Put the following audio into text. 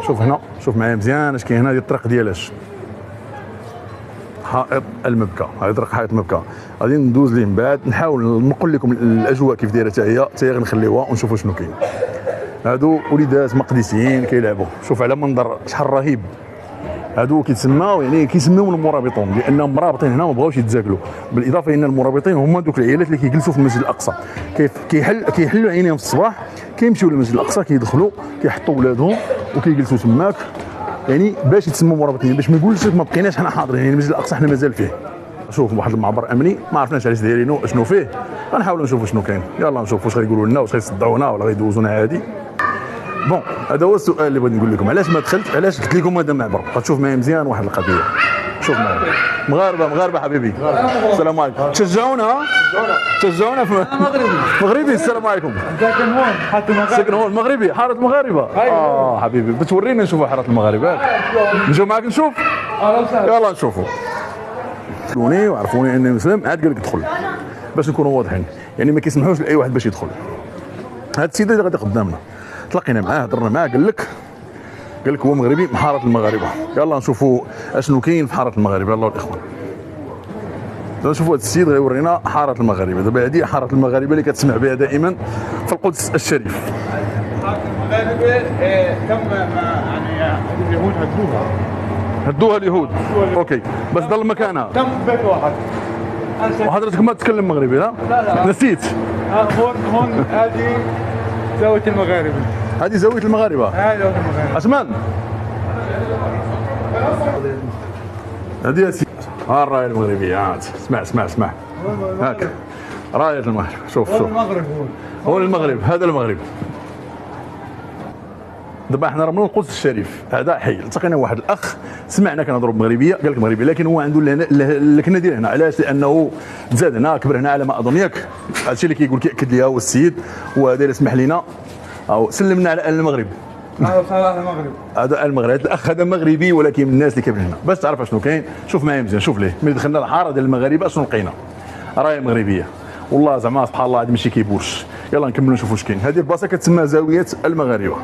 شوف هنا، شوف معايا مزيان اش كاين هنا. هذه الطريق ديالاش حائط المبكى، هذه طريق حائط المبكى. غادي ندوز ليه من بعد، نحاول نقول لكم الاجواء كيف دايره حتى هي غنخليوها ونشوفوا شنو كاين. هادو وليدات مقدسيين كيلعبوا، شوف على منظر شحال رهيب. هادو كيتسماو يعني كيسميوهم المرابطون لانهم مرابطين هنا ما بغاوش يتزاكلوا. بالاضافه ان المرابطين هما دوك العيالات اللي كيجلسوا في المسجد الاقصى، كيحلوا عينيهم في الصباح، كيمشيو للمسجد الاقصى، كيدخلوا كيحطوا ولادهم وكيجلسوا تماك، يعني باش يتسموا مرابطين، باش ما يقولش ما بقيناش حنا حاضرين، يعني المسجد الاقصى حنا مازال فيه. شوف واحد المعبر امني ما عرفناش علاش دايرينو اشنو فيه، غنحاولوا نشوفوا شنو كاين. يلا نشوف واش غيقولوا لنا، واش غيصدعونا ولا غيدوزونا عادي. بون هذا هو السؤال اللي بغيت نقول لكم، علاش ما دخلت، علاش قلت لكم هذا معبر. غتشوف معايا مزيان واحد القضيه. شوف معايا مغاربه حبيبي، السلام عليكم. تشجعونا في مغربي. السلام عليكم. ساكن هون حاره المغاربه. ساكن هون مغربي، حاره المغاربه. حبيبي بتورينا نشوفوا حاره المغاربه. نجيو معاك نشوف. يلا نشوفوا. شلوني وعرفوني اني مسلم، عاد قال لك ادخل باش نكونوا واضحين، يعني ما كيسمحوش لاي واحد باش يدخل. هذا السيد اللي غادي قدامنا تلاقينا معاه، هضرنا معاه، قال لك هو مغربي من حاره المغاربه. يلا نشوفوا اشنو كاين في حاره المغاربه. يلا الاخوان نشوفوا هذا السيد غيورينا حاره المغاربه. دابا هذه حاره المغاربه اللي كتسمع بها دائما في القدس الشريف. حاره المغاربه تم يعني اليهود هدوها اليهود. اوكي بس ضل مكانها. تم بيت واحد. وحضرتك ما تتكلم مغربي لا؟ لا نسيت. هون هذه زاويه المغاربه. هذه زاويه المغاربه. هذه زاويه المغاربه. اسمان هذه الرايه المغربيه. اسمع هاك رايه المغرب. شوف المغرب هو المغرب، هذا المغرب. دابا حنا راه من القدس الشريف، هذا حي. التقينا واحد الاخ سمعنا كنهضروا بمغربيه، قال لك مغربي، لكن هو عنده اللكنه ديال هنا. علاش؟ لانه تزاد هنا، كبر هنا على ما اظن ياك. هادشي اللي كيقول كياكد ليها هو السيد. وهذا اللي سمح لنا او سلمنا على اهل المغرب. هذا صراحه المغرب. هذا المغرب، هذا الاخ هذا مغربي ولكن من الناس اللي كاين هنا. باش تعرف شنو كاين شوف معايا مزيان، شوف ليه ملي دخلنا الحاره ديال المغاربه شنو لقينا. رايه مغربيه والله زعما سبحان الله هذا ماشي كيبورش. يلا نكملوا نشوفوا واش كاين. هذه البلاصه كتسمى زاويه المغاربه.